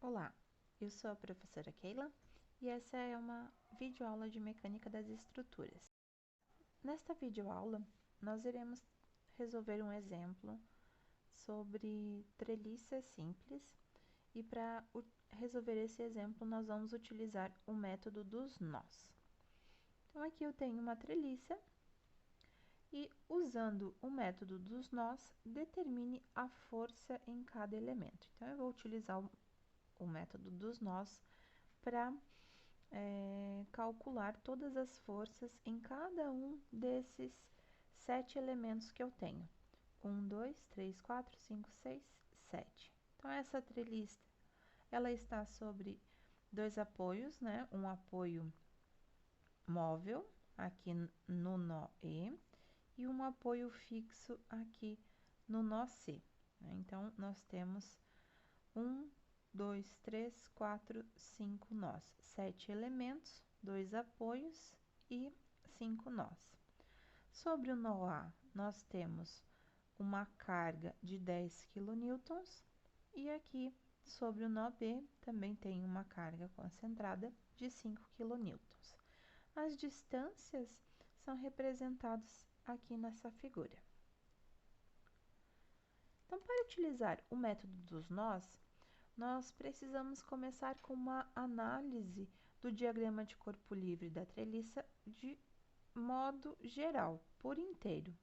Olá, eu sou a professora Keila e essa é uma videoaula de mecânica das estruturas. Nesta videoaula, nós iremos resolver um exemplo sobre treliça simples e para resolver esse exemplo nós vamos utilizar o método dos nós. Então aqui eu tenho uma treliça e usando o método dos nós, determine a força em cada elemento. Então eu vou utilizar o método dos nós para calcular todas as forças em cada um desses 7 elementos que eu tenho. 1, 2, 3, 4, 5, 6, 7. Então, essa treliça, ela está sobre dois apoios, né? Um apoio móvel, aqui no nó E, e um apoio fixo aqui no nó C. Então, nós temos 1, 2, 3, 4, 5 nós, 7 elementos, 2 apoios e 5 nós. Sobre o nó A, nós temos uma carga de 10 kN e aqui sobre o nó B também tem uma carga concentrada de 5 kN. As distâncias são representadas aqui nessa figura. Então, para utilizar o método dos nós precisamos começar com uma análise do diagrama de corpo livre da treliça de modo geral, por inteiro.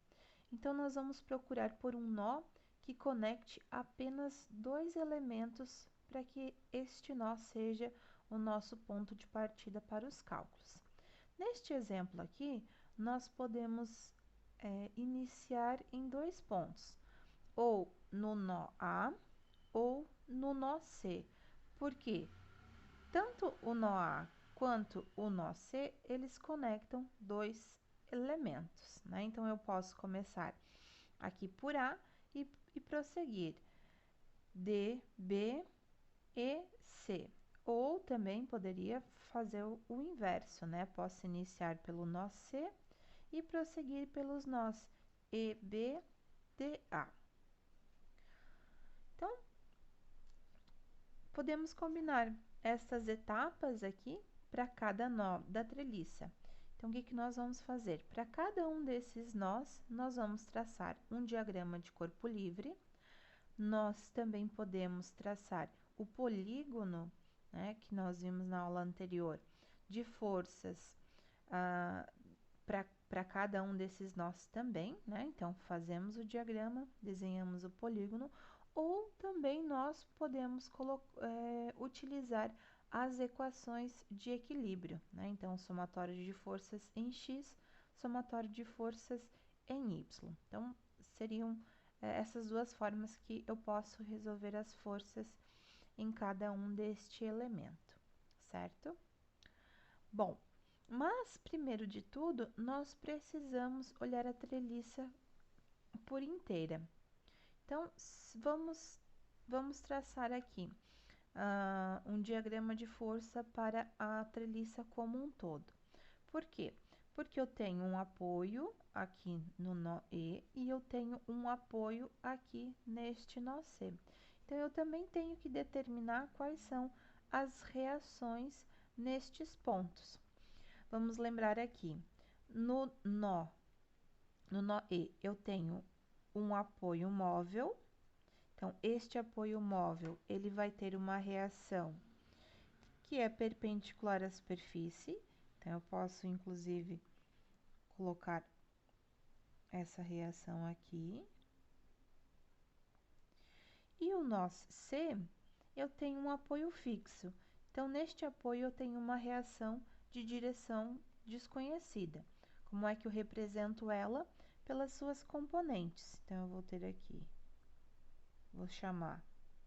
Então, nós vamos procurar por um nó que conecte apenas dois elementos para que este nó seja o nosso ponto de partida para os cálculos. Neste exemplo aqui, nós podemos iniciar em dois pontos, ou no nó A ou no nó C, porque tanto o nó A quanto o nó C, eles conectam dois elementos, né? Então, eu posso começar aqui por A e prosseguir D, B e C. Ou também poderia fazer o inverso, né? Posso iniciar pelo nó C e prosseguir pelos nós E, B, D, A. Então, podemos combinar essas etapas aqui para cada nó da treliça. Então, o que nós vamos fazer? Para cada um desses nós vamos traçar um diagrama de corpo livre. Nós também podemos traçar o polígono, né, que nós vimos na aula anterior, de forças para cada um desses nós também, né? Então, fazemos o diagrama, desenhamos o polígono, ou também nós podemos utilizar as equações de equilíbrio, né? Então, somatório de forças em X, somatório de forças em Y. Então, seriam essas duas formas que eu posso resolver as forças em cada um deste elemento, certo? Bom, mas, primeiro de tudo, nós precisamos olhar a treliça por inteira. Então, vamos traçar aqui um diagrama de força para a treliça como um todo. Por quê? Porque eu tenho um apoio aqui no nó E e eu tenho um apoio aqui neste nó C. Então, eu também tenho que determinar quais são as reações nestes pontos. Vamos lembrar aqui, no nó E, eu tenho um apoio móvel. Então, este apoio móvel, ele vai ter uma reação que é perpendicular à superfície. Então, eu posso, inclusive, colocar essa reação aqui. E o nó C, eu tenho um apoio fixo. Então, neste apoio, eu tenho uma reação de direção desconhecida. Como é que eu represento ela? Pelas suas componentes. Então, eu vou ter aqui, vou chamar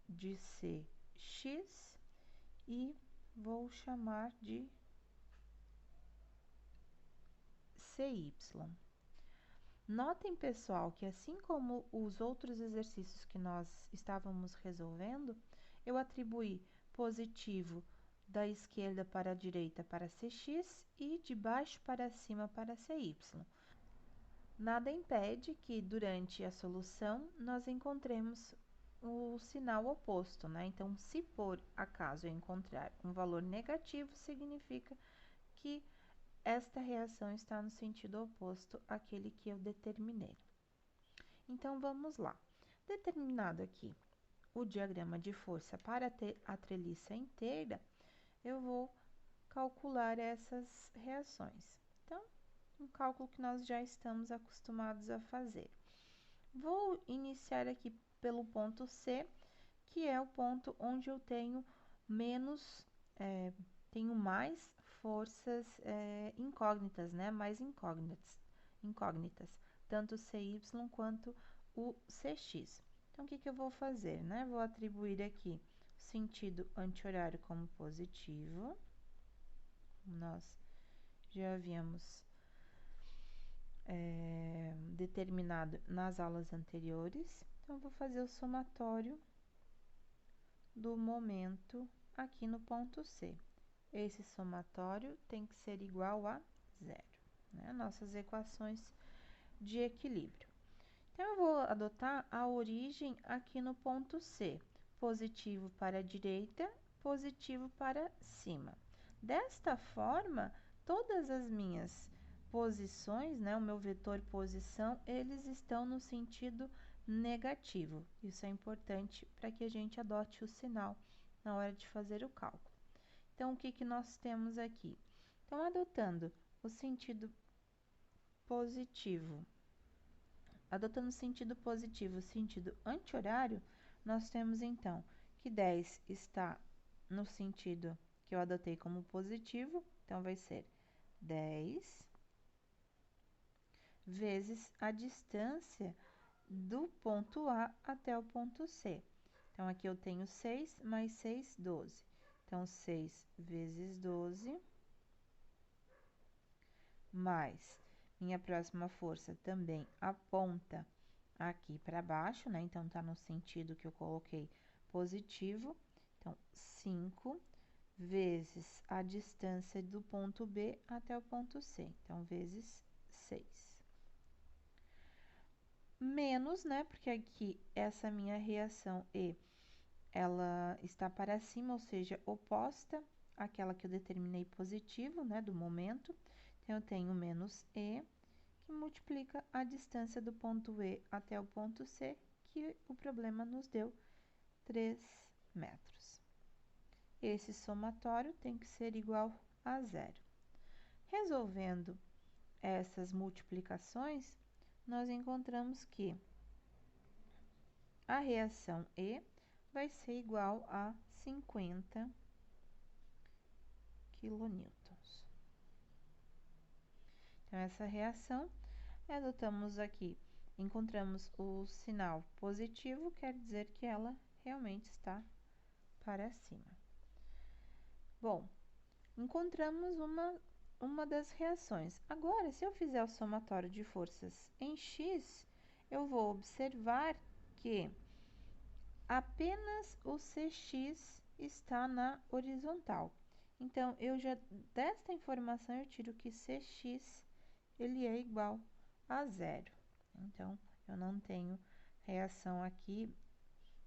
de Cx e vou chamar de Cy. Notem, pessoal, que assim como os outros exercícios que nós estávamos resolvendo, eu atribuí positivo da esquerda para a direita para Cx e de baixo para cima para Cy. Nada impede que, durante a solução, nós encontremos o sinal oposto, né? Então, se por acaso eu encontrar um valor negativo, significa que esta reação está no sentido oposto àquele que eu determinei. Então, vamos lá. Determinado aqui o diagrama de força para a treliça inteira, eu vou calcular essas reações. Então, um cálculo que nós já estamos acostumados a fazer. Vou iniciar aqui pelo ponto C, que é o ponto onde eu tenho tenho mais forças incógnitas, né? Mais incógnitas, tanto o CY quanto o CX. Então, o que eu vou fazer, né? Vou atribuir aqui o sentido anti-horário como positivo. Nós já havíamos determinado nas aulas anteriores. Então, vou fazer o somatório do momento aqui no ponto C. Esse somatório tem que ser igual a zero, né? Nossas equações de equilíbrio. Então, eu vou adotar a origem aqui no ponto C. Positivo para a direita, positivo para cima. Desta forma, todas as minhas posições, né, o meu vetor posição, eles estão no sentido negativo. Isso é importante para que a gente adote o sinal na hora de fazer o cálculo. Então, o que nós temos aqui? Então, adotando o sentido positivo, o sentido anti-horário, nós temos então que 10 está no sentido que eu adotei como positivo, então vai ser 10 vezes a distância do ponto A até o ponto C. Então, aqui eu tenho 6 mais 6, 12. Então, 6 vezes 12, mais minha próxima força também aponta aqui para baixo, né? Então, tá no sentido que eu coloquei positivo. Então, 5 vezes a distância do ponto B até o ponto C. Então, vezes 6. Menos, né? Porque aqui essa minha reação E, ela está para cima, ou seja, oposta àquela que eu determinei positivo, né? Do momento. Então, eu tenho menos E, que multiplica a distância do ponto E até o ponto C, que o problema nos deu 3 metros. Esse somatório tem que ser igual a zero. Resolvendo essas multiplicações, nós encontramos que a reação E vai ser igual a 50 quilonewtons. Então, essa reação, adotamos aqui, encontramos o sinal positivo, quer dizer que ela realmente está para cima. Bom, encontramos uma das reações. Agora, se eu fizer o somatório de forças em X, eu vou observar que apenas o CX está na horizontal. Então, desta informação, eu tiro que CX ele é igual a zero. Então, eu não tenho reação aqui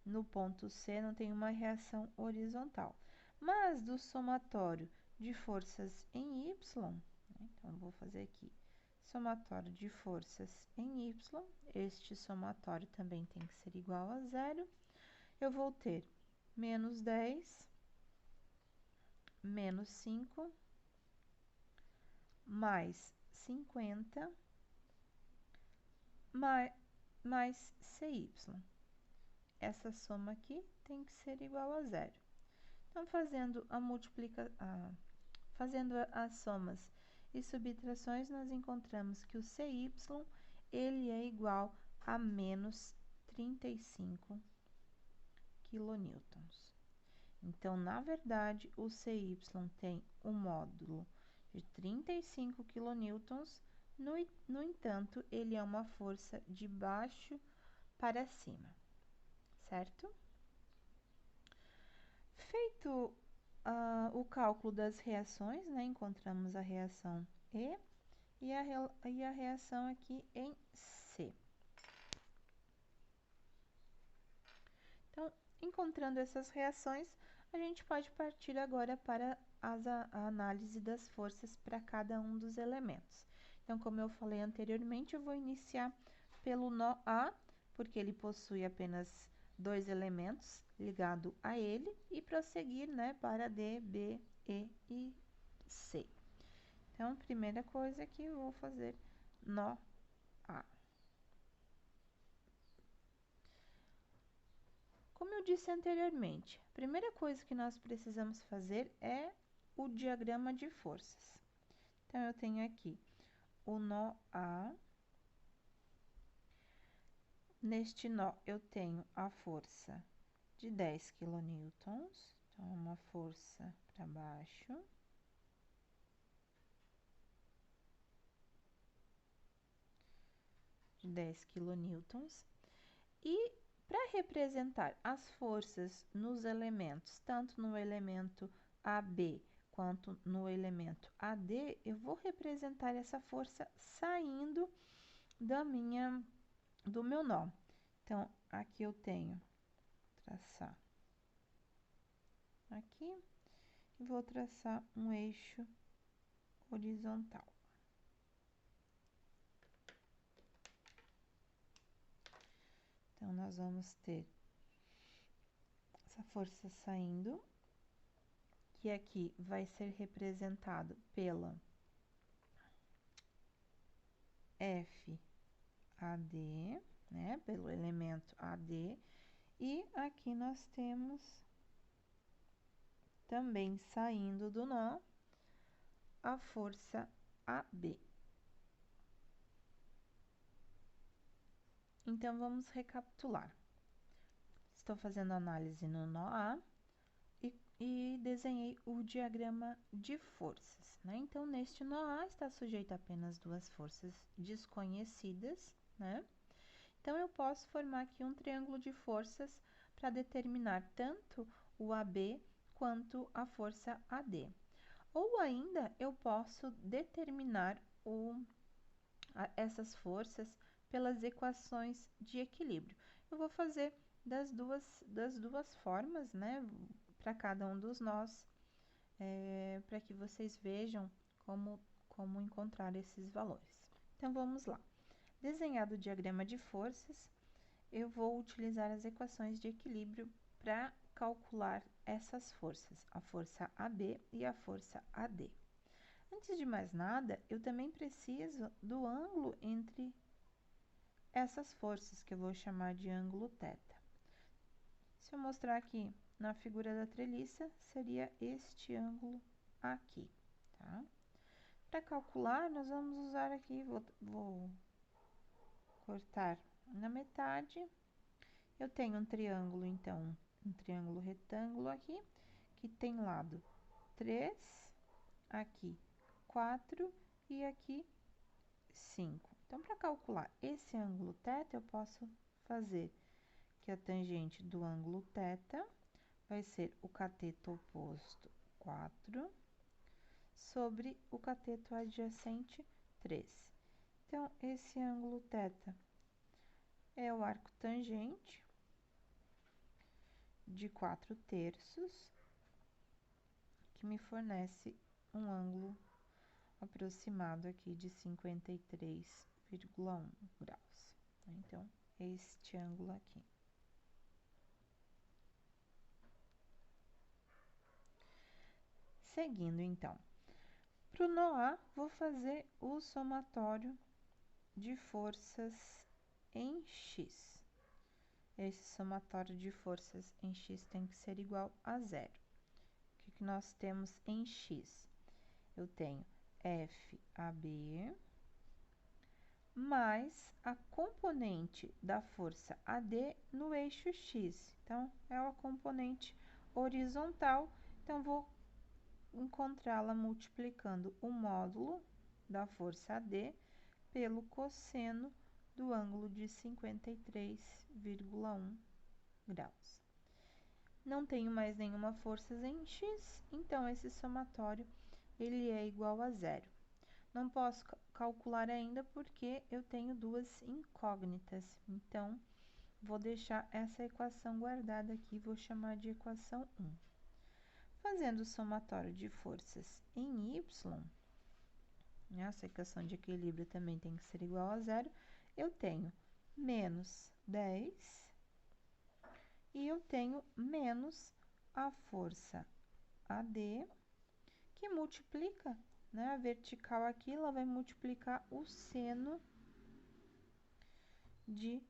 no ponto C, não tenho uma reação horizontal. Mas do somatório de forças em Y, né, então vou fazer aqui somatório de forças em Y, este somatório também tem que ser igual a zero. Eu vou ter menos 10, menos 5, mais 50, mais CY. Essa soma aqui tem que ser igual a zero. Então, fazendo as somas e subtrações, nós encontramos que o CY ele é igual a menos 35 quilonewtons. Então, na verdade, o CY tem um módulo de 35 quilonewtons, no entanto, ele é uma força de baixo para cima, certo? Feito o cálculo das reações, né, encontramos a reação E e a reação aqui em C. Então, encontrando essas reações, a gente pode partir agora para a análise das forças para cada um dos elementos. Então, como eu falei anteriormente, eu vou iniciar pelo nó A, porque ele possui apenas dois elementos ligados a ele, e prosseguir, né, para D, B, E e C. Então, primeira coisa que eu vou fazer nó A. Como eu disse anteriormente, a primeira coisa que nós precisamos fazer é o diagrama de forças. Então, eu tenho aqui o nó A. Neste nó, eu tenho a força de 10 kN, então, uma força para baixo. De 10 kN. E para representar as forças nos elementos, tanto no elemento AB quanto no elemento AD, eu vou representar essa força saindo do meu nó. Então, aqui eu tenho, traçar aqui, e vou traçar um eixo horizontal. Então, nós vamos ter essa força saindo, que aqui vai ser representado pela FAD, né, pelo elemento AD, e aqui nós temos também saindo do nó a força AB. Então, vamos recapitular. Estou fazendo análise no nó A e desenhei o diagrama de forças, né? Então, neste nó A está sujeito a apenas duas forças desconhecidas, né? Então, eu posso formar aqui um triângulo de forças para determinar tanto o AB quanto a força AD. Ou ainda, eu posso determinar essas forças pelas equações de equilíbrio. Eu vou fazer das duas formas, né, para cada um dos nós, para que vocês vejam como encontrar esses valores. Então, vamos lá. Desenhado o diagrama de forças, eu vou utilizar as equações de equilíbrio para calcular essas forças, a força AB e a força AD. Antes de mais nada, eu também preciso do ângulo entre essas forças, que eu vou chamar de ângulo θ. Se eu mostrar aqui na figura da treliça, seria este ângulo aqui, tá? Para calcular, nós vamos usar aqui, vou cortar na metade. Eu tenho um triângulo, então, um triângulo retângulo aqui, que tem lado 3, aqui 4 e aqui 5. Então, para calcular esse ângulo θ, eu posso fazer que a tangente do ângulo θ vai ser o cateto oposto 4 sobre o cateto adjacente 3. Então, esse ângulo θ é o arco tangente de 4/3, que me fornece um ângulo aproximado aqui de 53,1 graus. Então, este ângulo aqui. Seguindo, então, para o nó A, vou fazer o somatório de forças em X. Esse somatório de forças em X tem que ser igual a 0. O que nós temos em X? Eu tenho FAB mais a componente da força AD no eixo X. Então, é a componente horizontal. Então, vou encontrá-la multiplicando o módulo da força AD pelo cosseno do ângulo de 53,1 graus. Não tenho mais nenhuma força em X, então esse somatório ele é igual a 0. Não posso calcular ainda porque eu tenho duas incógnitas, então vou deixar essa equação guardada aqui, vou chamar de equação 1. Fazendo o somatório de forças em y, essa equação de equilíbrio também tem que ser igual a zero, eu tenho menos 10 e eu tenho menos a força AD, que multiplica, né, a vertical aqui, ela vai multiplicar o seno de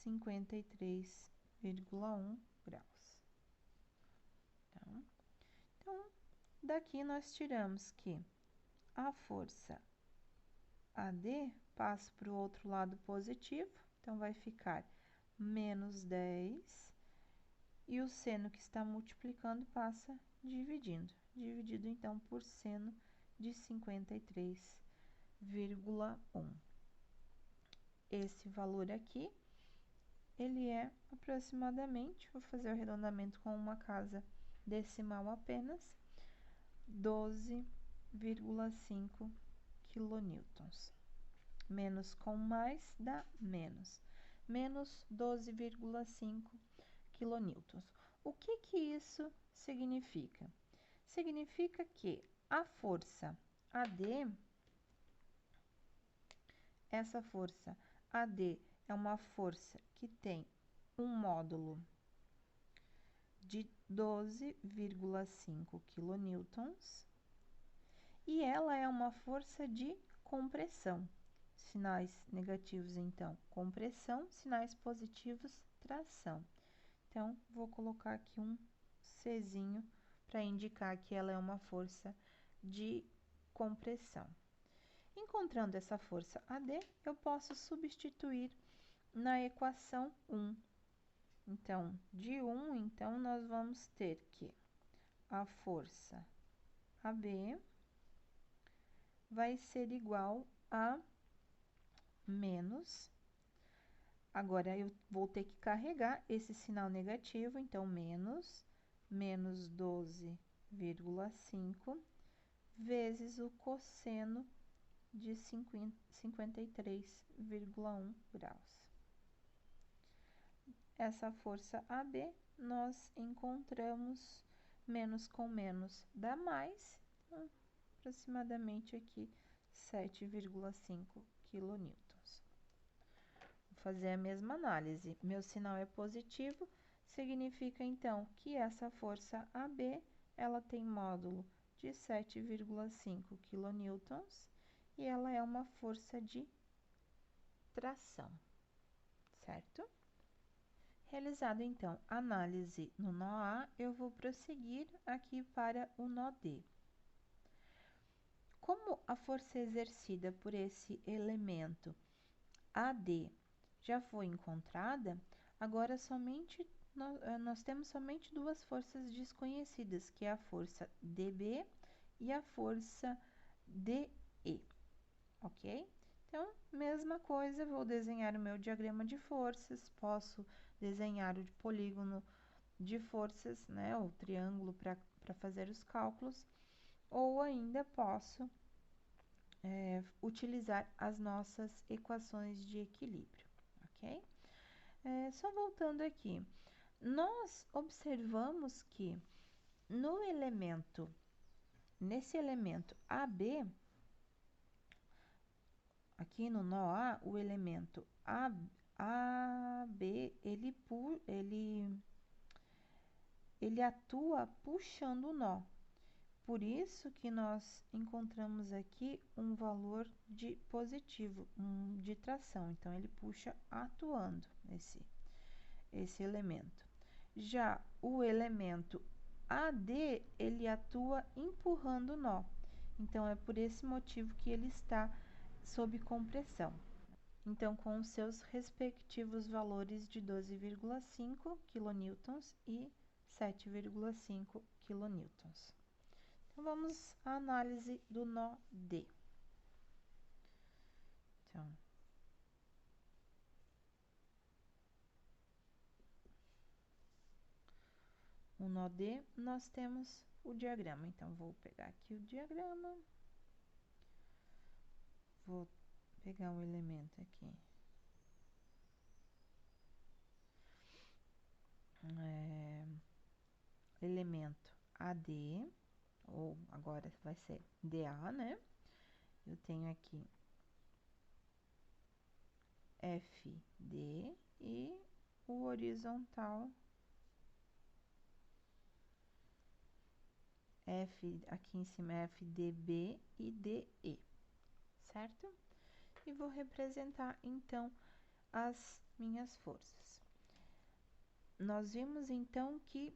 53,1 graus. Então, daqui nós tiramos que a força AD passa para o outro lado positivo, então vai ficar menos 10, e o seno que está multiplicando passa dividido então por seno de 53,1. Esse valor aqui, ele é aproximadamente, vou fazer o arredondamento com uma casa decimal apenas, 12,5 quilonewtons. Menos com mais dá menos. Menos 12,5 quilonewtons. O que isso significa? Significa que a força AD, essa força AD é uma força que tem um módulo de 12,5 quilonewtons e ela é uma força de compressão. Sinais negativos, então, compressão, sinais positivos, tração. Então, vou colocar aqui um Czinho para indicar que ela é uma força de compressão. Encontrando essa força AD, eu posso substituir na equação 1. Então, de 1, então, nós vamos ter que a força AB vai ser igual a menos. Agora, eu vou ter que carregar esse sinal negativo, então, menos 12,5 vezes o cosseno de 53,1 graus. Essa força AB, nós encontramos menos com menos dá mais, aproximadamente aqui 7,5 quilonewtons. Vou fazer a mesma análise. Meu sinal é positivo, significa então que essa força AB, ela tem módulo de 7,5 quilonewtons e ela é uma força de tração, certo? Realizado, então, a análise no nó A, eu vou prosseguir aqui para o nó D. Como a força exercida por esse elemento AD já foi encontrada, agora nós temos somente duas forças desconhecidas, que é a força DB e a força DE, ok? Então, mesma coisa, vou desenhar o meu diagrama de forças, posso desenhar o polígono de forças, né, o triângulo para fazer os cálculos, ou ainda posso utilizar as nossas equações de equilíbrio, ok? Só voltando aqui, nós observamos que nesse elemento AB, aqui no nó A, o elemento AB, ele atua puxando o nó. Por isso que nós encontramos aqui um valor de positivo, de tração. Então, ele puxa atuando esse elemento. Já o elemento AD, ele atua empurrando o nó. Então, é por esse motivo que ele está sob compressão. Então, com os seus respectivos valores de 12,5 quilonewtons e 7,5 quilonewtons. Então, vamos à análise do nó D. Então, o nó D, nós temos o diagrama. Então, vou pegar aqui o diagrama. Vou pegar um elemento aqui. elemento AD, ou agora vai ser DA, né? Eu tenho aqui FD e o horizontal F, aqui em cima é FDB e DE, certo? E vou representar, então, as minhas forças. Nós vimos, então, que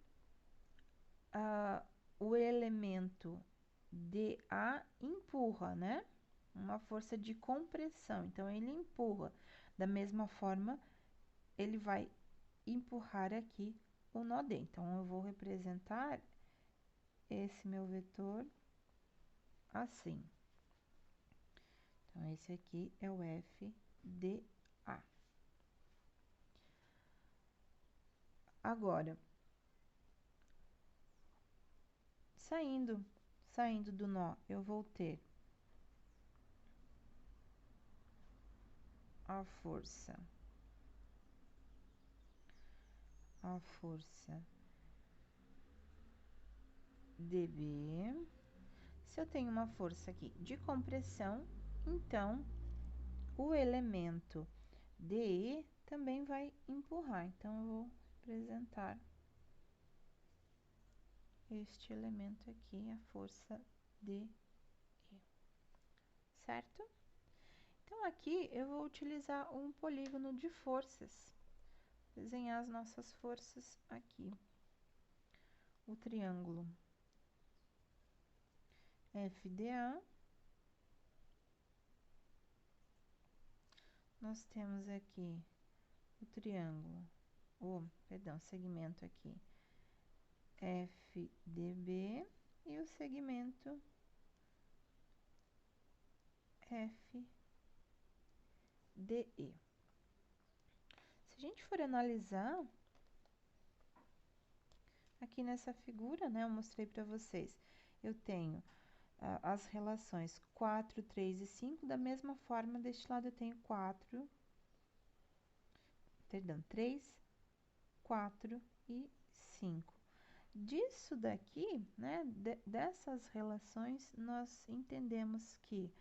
o elemento DA empurra, né? Uma força de compressão, então, ele empurra. Da mesma forma, ele vai empurrar aqui o nó D. Então, eu vou representar esse meu vetor assim. Então, esse aqui é o FDA. Agora, saindo do nó, eu vou ter a força DB. Se eu tenho uma força aqui de compressão, então o elemento DE também vai empurrar. Então, eu vou representar este elemento aqui, a força DE, certo? Então, aqui eu vou utilizar um polígono de forças, desenhar as nossas forças aqui. O triângulo FDA, nós temos aqui o triângulo, segmento aqui FDB e o segmento FDE. Se a gente for analisar, aqui nessa figura, né, eu mostrei para vocês, eu tenho as relações 4, 3 e 5, da mesma forma, deste lado eu tenho 3, 4 e 5. Disso daqui, né, dessas relações, nós entendemos que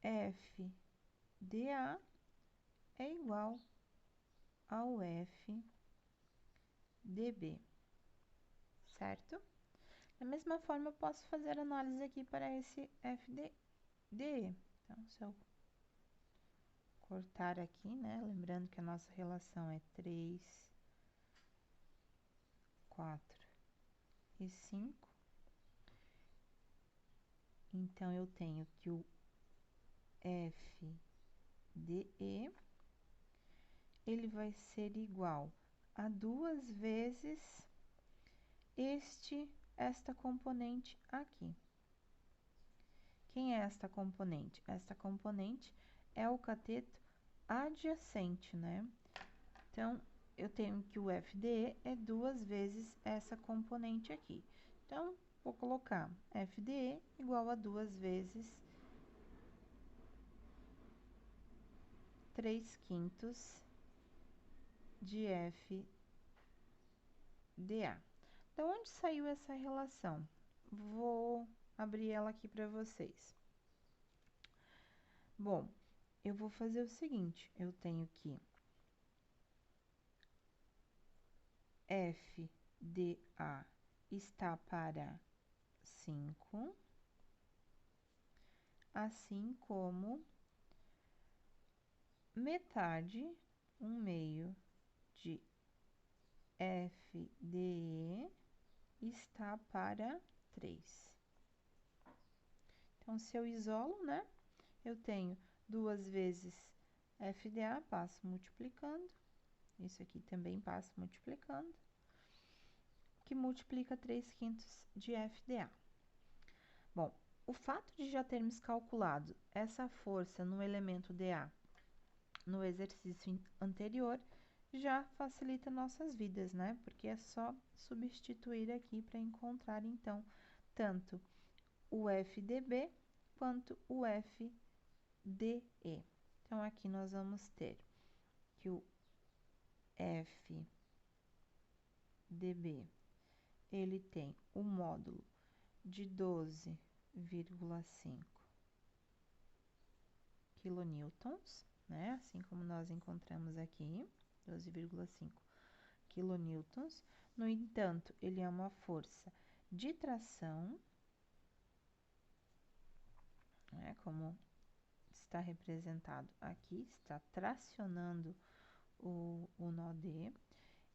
FDA é igual ao FDB, certo? Da mesma forma, eu posso fazer análise aqui para esse FDE. Então, se eu cortar aqui, né, lembrando que a nossa relação é 3, 4 e 5. Então, eu tenho que o FDE, ele vai ser igual a 2 vezes esta componente aqui. Quem é esta componente? Esta componente é o cateto adjacente, né? Então, eu tenho que o FDE é 2 vezes essa componente aqui. Então, vou colocar FDE igual a 2 vezes 3/5 de FDA. Da onde saiu essa relação? Vou abrir ela aqui para vocês. Bom, eu vou fazer o seguinte, eu tenho que FDA está para 5, assim como metade, 1/2 de FDE está para 3. Então, se eu isolo, né, eu tenho 2 vezes FDA, passo multiplicando, isso aqui também passo multiplicando, que multiplica 3/5 de FDA. Bom, o fato de já termos calculado essa força no elemento DA no exercício anterior, já facilita nossas vidas, né? Porque é só substituir aqui para encontrar, então, tanto o FDB quanto o FDE. Então, aqui nós vamos ter que o FDB dB, ele tem o módulo de 12,5 quilonewtons, né? Assim como nós encontramos aqui, 12,5 quilonewtons. No entanto, ele é uma força de tração, né? Como está representado aqui, está tracionando o nó D.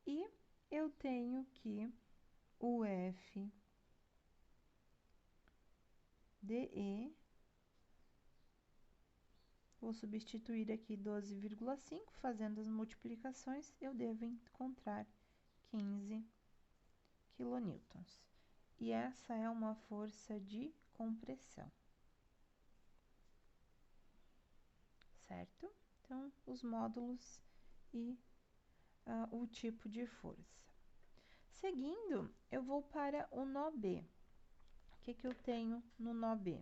E eu tenho que o FDE, vou substituir aqui 12,5, fazendo as multiplicações, eu devo encontrar 15 quilonewtons. E essa é uma força de compressão, certo? Então, os módulos e o tipo de força. Seguindo, eu vou para o nó B. O que eu tenho no nó B?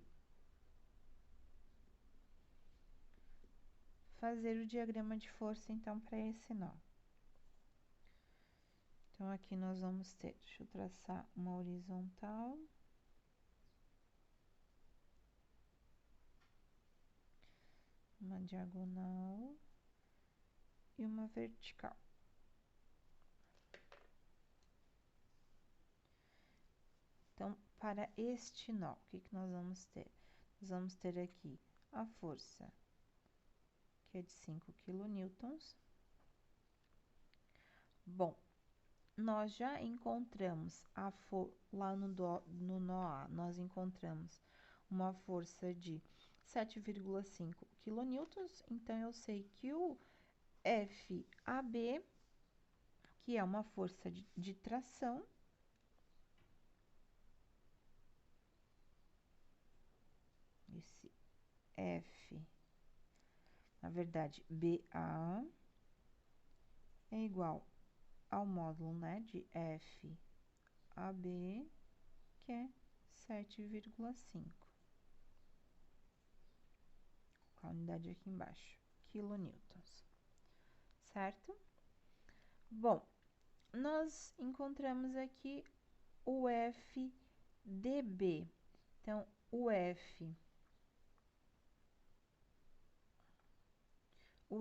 Fazer o diagrama de força, então, para esse nó. Então, aqui nós vamos ter, deixa eu traçar uma horizontal. Uma diagonal e uma vertical. Então, para este nó, o que nós vamos ter? Nós vamos ter aqui a força, que é de 5 quilonewtons. Bom, nós já encontramos lá no nó A, nós encontramos uma força de 7,5 quilonewtons, então eu sei que o FAB, que é uma força de tração, esse F, na verdade, BA é igual ao módulo, né, de FAB, que é 7,5. Vou colocar a unidade aqui embaixo, quilonewtons, certo? Bom, nós encontramos aqui o FDB. Então, o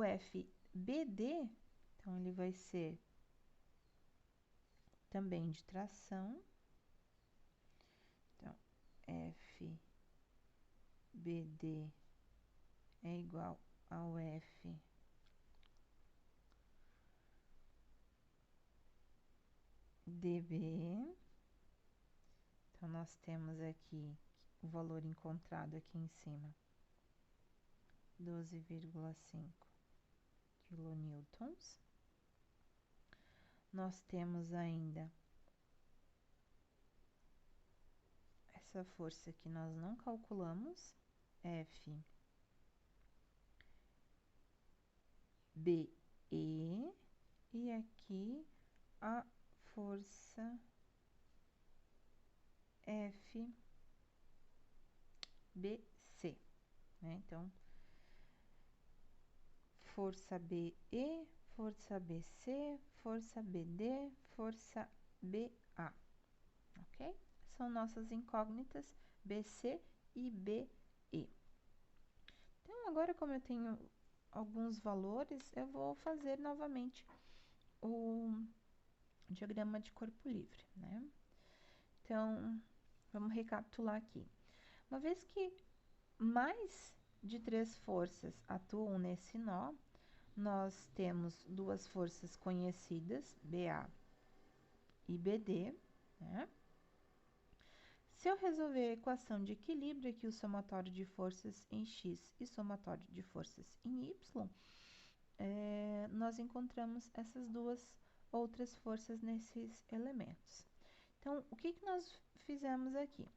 FBD, então, ele vai ser também de tração. Então, FBD é igual ao FDB. Então, nós temos aqui o valor encontrado aqui em cima, 12,5 quilonewtons. Nós temos ainda essa força que nós não calculamos, FBE, e aqui a força FBC, né? Então, força BE, força BC, força BD, força BA, ok? São nossas incógnitas BC e BE. Então, agora, como eu tenho alguns valores, eu vou fazer novamente o diagrama de corpo livre, né? Então, vamos recapitular aqui. Uma vez que mais de 3 forças atuam nesse nó, nós temos duas forças conhecidas, BA e BD, né? Se eu resolver a equação de equilíbrio aqui, o somatório de forças em X e somatório de forças em Y, nós encontramos essas duas outras forças nesses elementos. Então, o que nós fizemos aqui?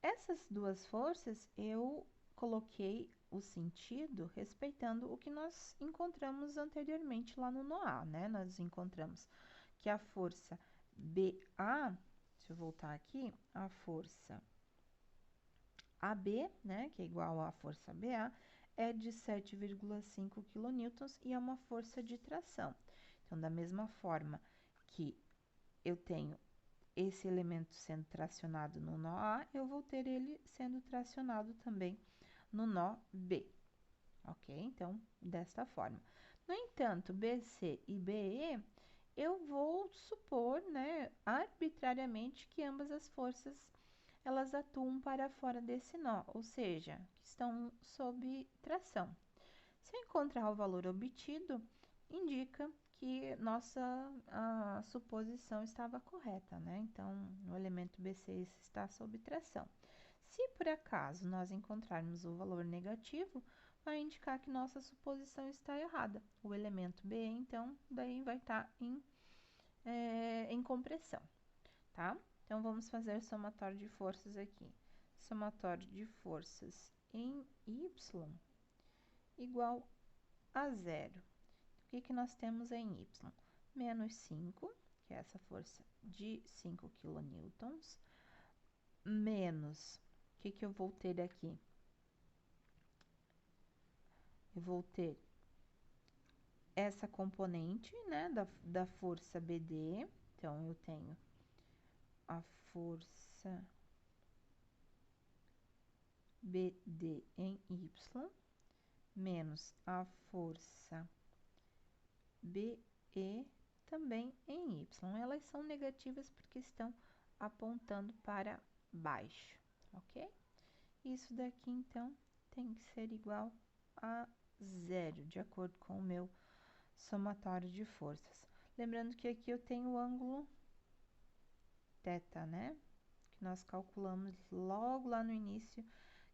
Essas duas forças, eu coloquei o sentido respeitando o que nós encontramos anteriormente lá no NOA, né? Nós encontramos que a força BA, deixa eu voltar aqui, a força AB, né, que é igual à força BA, é de 7,5 kN e é uma força de tração. Então, da mesma forma que eu tenho esse elemento sendo tracionado no nó A, eu vou ter ele sendo tracionado também no nó B, ok? Então, desta forma. No entanto, BC e BE, eu vou supor, né, arbitrariamente que ambas as forças elas atuam para fora desse nó, ou seja, estão sob tração. Se eu encontrar o valor obtido, indica que a suposição estava correta, né? Então, o elemento B6 está sob tração. Se por acaso nós encontrarmos o valor negativo, vai indicar que nossa suposição está errada. O elemento B, então, daí vai estar em compressão, tá? Então, vamos fazer somatório de forças aqui. Somatório de forças em Y igual a zero. O que nós temos em Y? Menos 5, que é essa força de 5 kN, menos, o que eu vou ter aqui? Eu vou ter essa componente, né, da força BD, então, eu tenho a força BD em Y, menos a força BE também em Y. Elas são negativas porque estão apontando para baixo, ok? Isso daqui, então, tem que ser igual a zero, de acordo com o meu somatório de forças. Lembrando que aqui eu tenho o ângulo θ, né? Que nós calculamos logo lá no início,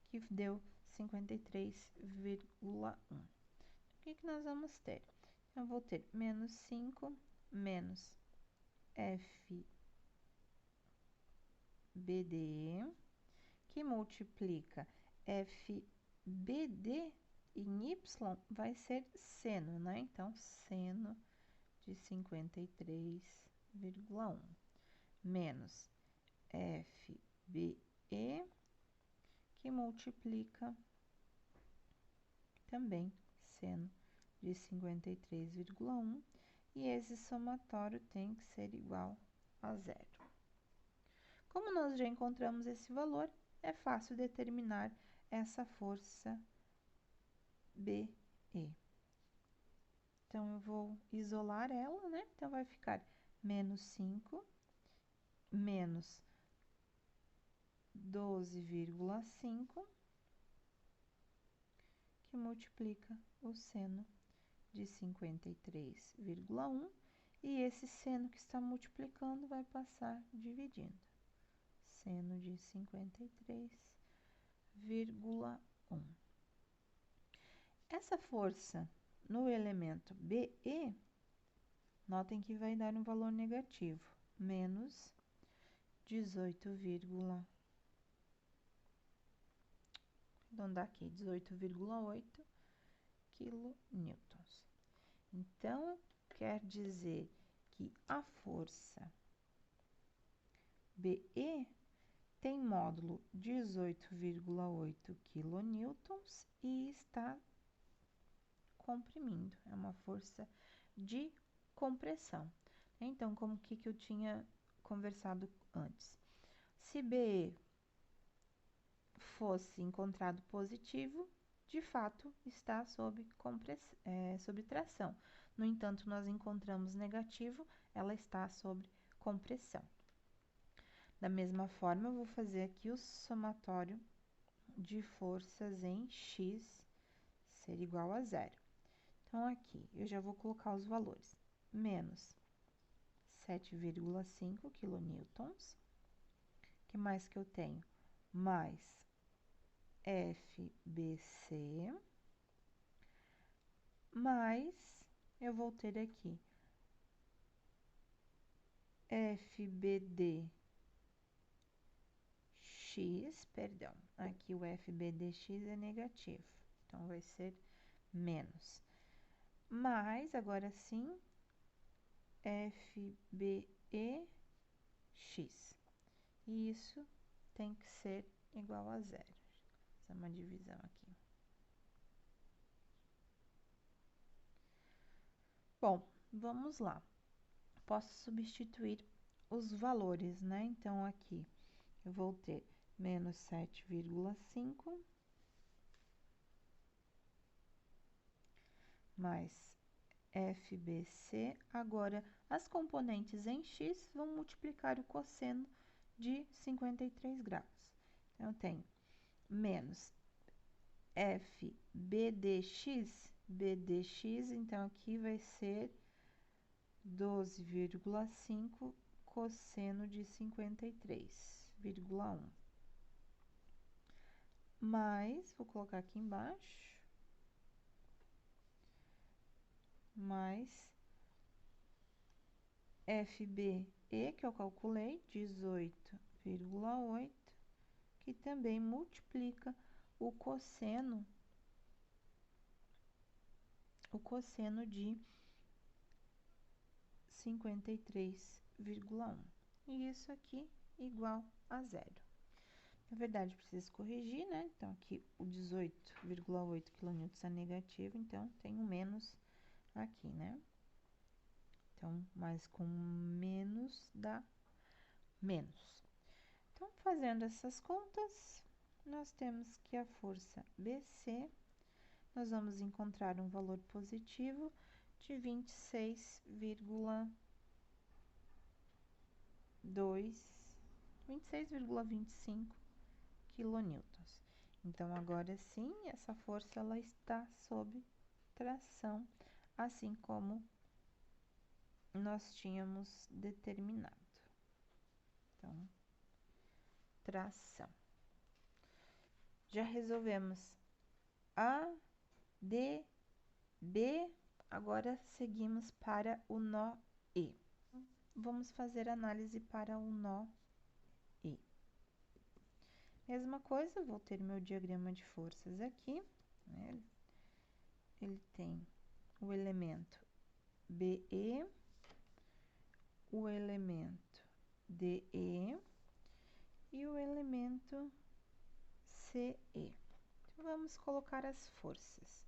que deu 53,1. O que nós vamos ter? Eu vou ter menos 5 menos FBD, que multiplica FBD em Y, vai ser seno, né? Então, seno de 53,1 menos FBE, que multiplica também seno de 53,1, e esse somatório tem que ser igual a zero. Como nós já encontramos esse valor, é fácil determinar essa força BE. Então, eu vou isolar ela, né? Então, vai ficar menos 5 menos 12,5, que multiplica o seno de 53,1, e esse seno que está multiplicando vai passar dividindo. Seno de 53,1. Essa força no elemento BE, notem que vai dar um valor negativo, menos 18, arredondar aqui, 18,8 quilonewtons. Então, quer dizer que a força BE tem módulo 18,8 quilonewtons e está comprimindo. É uma força de compressão. Então, como que eu tinha conversado antes? Se BE fosse encontrado positivo, de fato, está sob tração. No entanto, nós encontramos negativo, ela está sob compressão. Da mesma forma, eu vou fazer aqui o somatório de forças em X ser igual a zero. Então, aqui, eu já vou colocar os valores. Menos 7,5 quilonewtons. O que mais que eu tenho? Mais FBC, mais eu vou ter aqui FBDX, perdão, aqui o FBDX é negativo, então vai ser menos, mais, agora sim, FBEX, e isso tem que ser igual a zero. Vou fazer uma divisão aqui. Bom, vamos lá. Posso substituir os valores, né? Então, aqui eu vou ter menos 7,5 mais FBC. Agora, as componentes em x vão multiplicar o cosseno de 53 graus. Então, eu tenho menos BDX, então aqui vai ser 12,5 cosseno de 53,1. Mais, vou colocar aqui embaixo, mais FBE, que eu calculei, 18,8, que também multiplica o cosseno de 53,1. E isso aqui igual a zero. Na verdade, preciso corrigir, né? Então, aqui o 18,8 kN é negativo, então tem um menos aqui, né? Então, mais com menos dá menos. Então, fazendo essas contas, nós temos que a força BC, nós vamos encontrar um valor positivo de 26,25 quilonewtons. Então, agora sim, essa força ela está sob tração, assim como nós tínhamos determinado. Então, tração. Já resolvemos A, D, B, agora seguimos para o nó E. Vamos fazer análise para o nó E. Mesma coisa, vou ter meu diagrama de forças aqui, né? Ele tem o elemento BE, o elemento DE e o elemento CE. Então, vamos colocar as forças.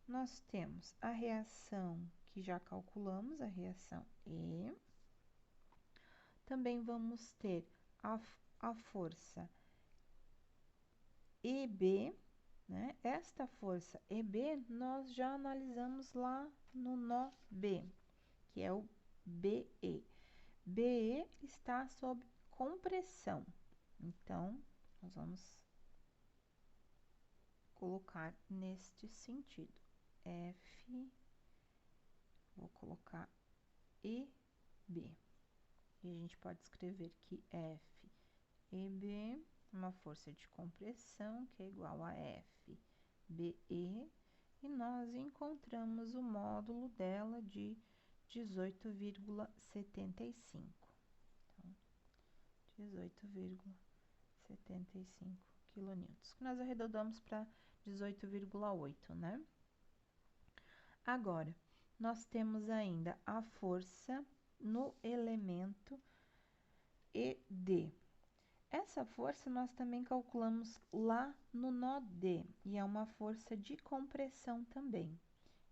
Nós temos a reação que já calculamos, a reação E. Também vamos ter a força EB, né? Esta força EB nós já analisamos lá no nó B, que é o BE. BE está sob compressão, então, nós vamos colocar neste sentido. F, vou colocar EB. E a gente pode escrever que F EB, uma força de compressão, que é igual a F BE, e nós encontramos o módulo dela de 18,75. Então, 18,75 quilonewtons. Nós arredondamos para 18,8, né? Agora, nós temos ainda a força no elemento ED. Essa força nós também calculamos lá no nó D, e é uma força de compressão também.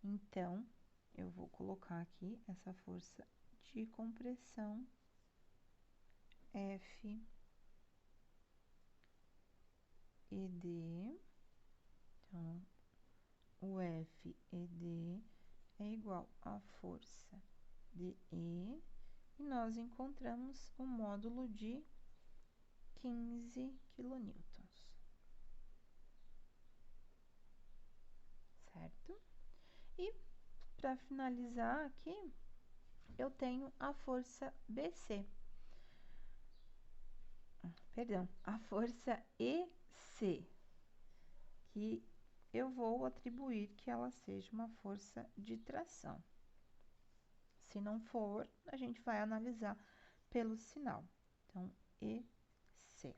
Então, eu vou colocar aqui essa força de compressão, F ED. Então, o FED é igual à força de E, e nós encontramos o módulo de 15 quilonewtons, certo? E para finalizar aqui, eu tenho a força BC, perdão, a força EC, que eu vou atribuir que ela seja uma força de tração. Se não for, a gente vai analisar pelo sinal. Então, EC,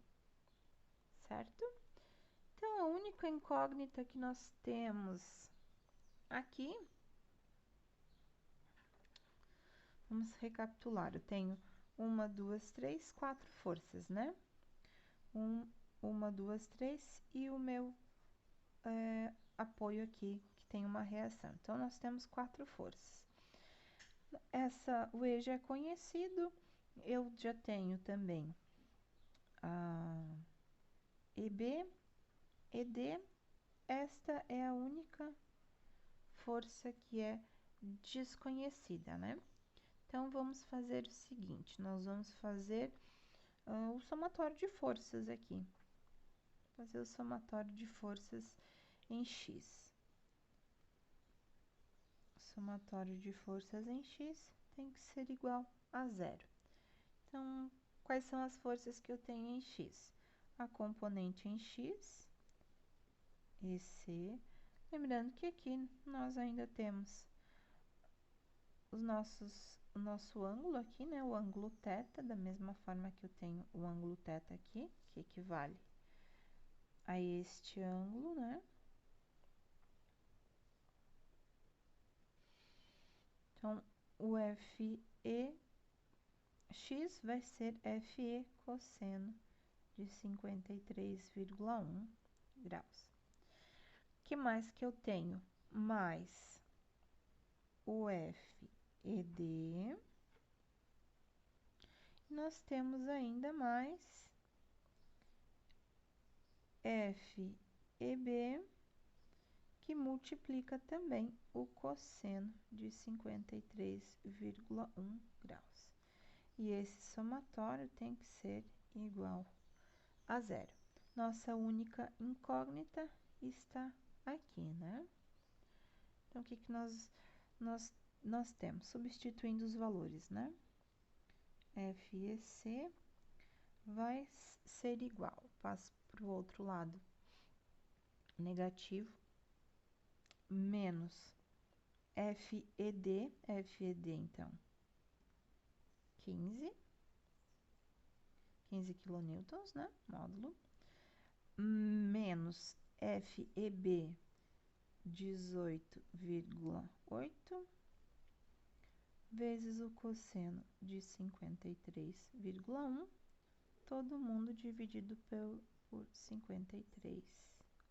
certo? Então, a única incógnita que nós temos aqui, vamos recapitular. Eu tenho 1, 2, 3, 4 forças, né? 1, 2, 3 e o meu apoio aqui, que tem uma reação. Então, nós temos 4 forças. O E já é conhecido, eu já tenho também a EB, ED, esta é a única força que é desconhecida, né? Então, vamos fazer o seguinte, nós vamos fazer o somatório de forças aqui. Fazer o somatório de forças em X. O somatório de forças em X tem que ser igual a zero. Então, quais são as forças que eu tenho em X? A componente em X, EC. Lembrando que aqui nós ainda temos o nosso ângulo aqui, né? O ângulo θ, da mesma forma que eu tenho o ângulo θ aqui, que equivale a este ângulo, né? Então, o FEx vai ser FE cosseno de 53,1 graus. O que mais que eu tenho? Mais o FED. Nós temos ainda mais FEB, que multiplica também o cosseno de 53,1 graus. E esse somatório tem que ser igual a zero. Nossa única incógnita está aqui, né? Então, o que nós temos? Substituindo os valores, né? FEC vai ser igual, passo para o outro lado, negativo, menos FED, então, 15 quilonewtons, né, módulo, menos FEB, 18,8, vezes o cosseno de 53,1, todo mundo dividido por 53,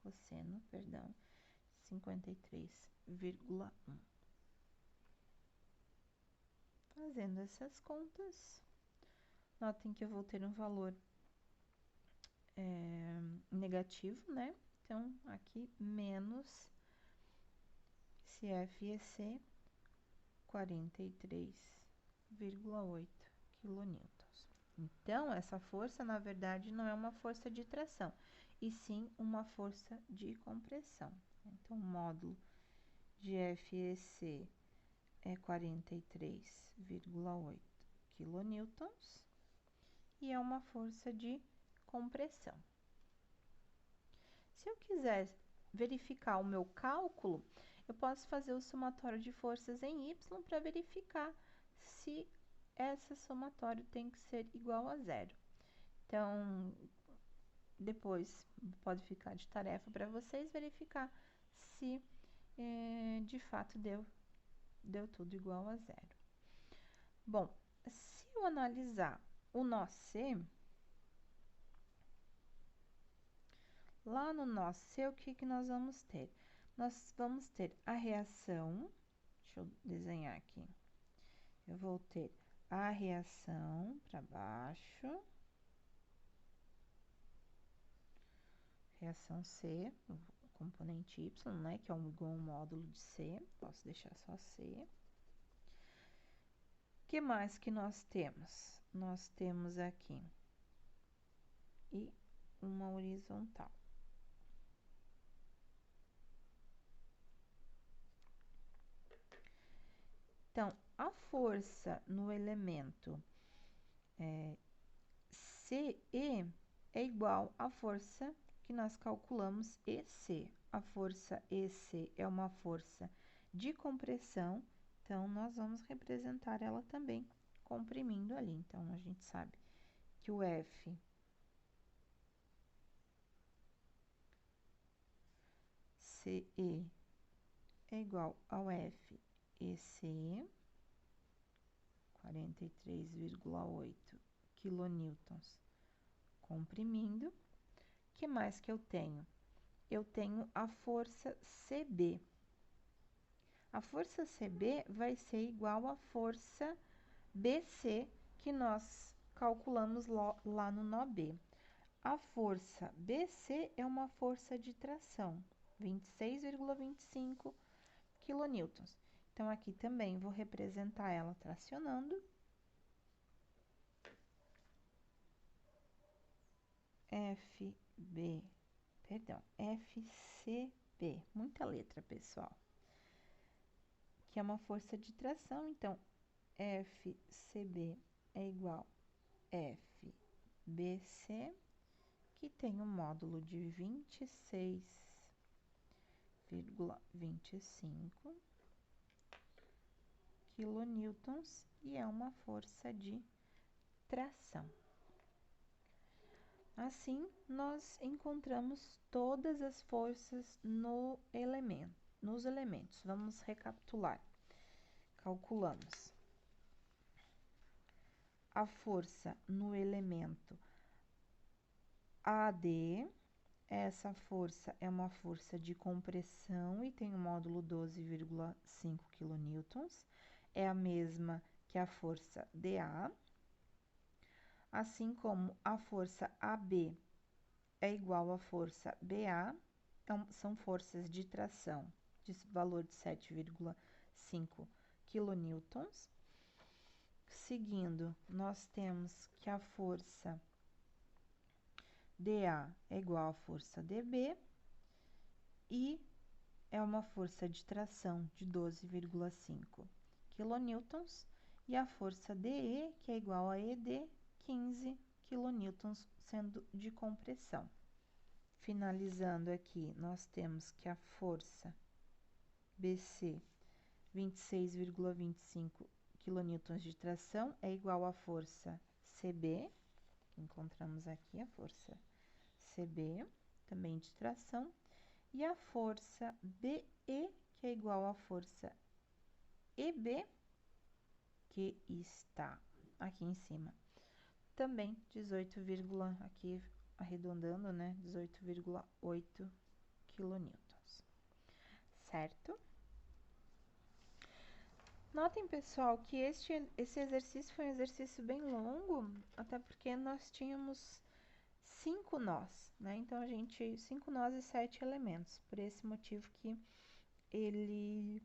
cosseno, perdão, 53,1. Fazendo essas contas, notem que eu vou ter um valor negativo, né? Então, aqui, menos esse FEC, 43,8 quilonewtons. Então, essa força, na verdade, não é uma força de tração, e sim uma força de compressão. Então, o módulo de FEC é 43,8 quilonewtons e é uma força de compressão. Se eu quiser verificar o meu cálculo, eu posso fazer o somatório de forças em Y para verificar se esse somatório tem que ser igual a zero. Então, depois pode ficar de tarefa para vocês verificar se de fato deu tudo igual a zero. Bom, se eu analisar o nó C, lá no nó C, o que nós vamos ter? Nós vamos ter a reação, deixa eu desenhar aqui. Eu vou ter a reação para baixo, reação C, o componente Y, né, que é igual ao módulo de C, posso deixar só C. O que mais que nós temos? Nós temos aqui e uma horizontal. Então, a força no elemento CE é igual à força que nós calculamos EC. A força EC é uma força de compressão, então, nós vamos representar ela também comprimindo ali. Então, a gente sabe que o F CE é igual ao F EC, 43,8 quilonewtons comprimindo. O que mais que eu tenho? Eu tenho a força CB. A força CB vai ser igual à força BC que nós calculamos lá no nó B. A força BC é uma força de tração, 26,25 quilonewtons. Então, aqui também vou representar ela tracionando. FCB, muita letra, pessoal, que é uma força de tração, então, FCB é igual a FBC, que tem um módulo de 26,25 quilonewtons e é uma força de tração. Assim, nós encontramos todas as forças nos elementos. Vamos recapitular. Calculamos a força no elemento AD. Essa força é uma força de compressão e tem um módulo 12,5 quilonewtons. É a mesma que a força DA. Assim como a força AB é igual à força BA, então, são forças de tração de valor de 7,5 quilonewtons. Seguindo, nós temos que a força DA é igual à força DB e é uma força de tração de 12,5 quilonewtons, e a força DE, que é igual a ED, 15 quilonewtons, sendo de compressão. Finalizando aqui, nós temos que a força BC, 26,25 quilonewtons de tração, é igual à força CB, encontramos aqui a força CB, também de tração, e a força BE, que é igual à força EB, que está aqui em cima. Também 18, aqui arredondando, né, 18,8 quilonewtons, certo? Notem, pessoal, que esse exercício foi um exercício bem longo, até porque nós tínhamos 5 nós, né? Então, 5 nós e 7 elementos, por esse motivo que ele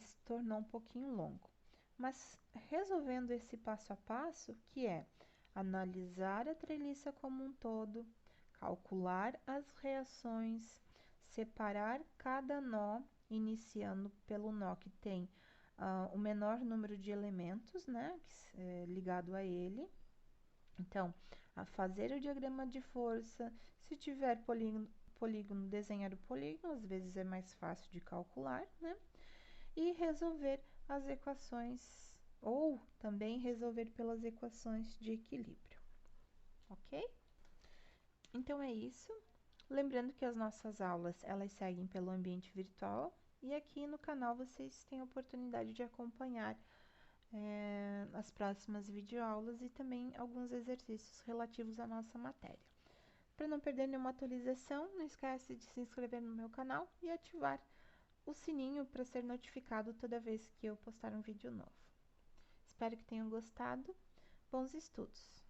se tornou um pouquinho longo. Mas, resolvendo esse passo a passo, que é analisar a treliça como um todo, calcular as reações, separar cada nó, iniciando pelo nó que tem o menor número de elementos, né, ligado a ele. Então, a fazer o diagrama de força, se tiver polígono, desenhar o polígono, às vezes é mais fácil de calcular, né? E resolver as equações, ou também resolver pelas equações de equilíbrio, ok? Então, é isso. Lembrando que as nossas aulas, elas seguem pelo ambiente virtual, e aqui no canal vocês têm a oportunidade de acompanhar as próximas videoaulas e também alguns exercícios relativos à nossa matéria. Para não perder nenhuma atualização, não esquece de se inscrever no meu canal e ativar o sininho para ser notificado toda vez que eu postar um vídeo novo. Espero que tenham gostado. Bons estudos!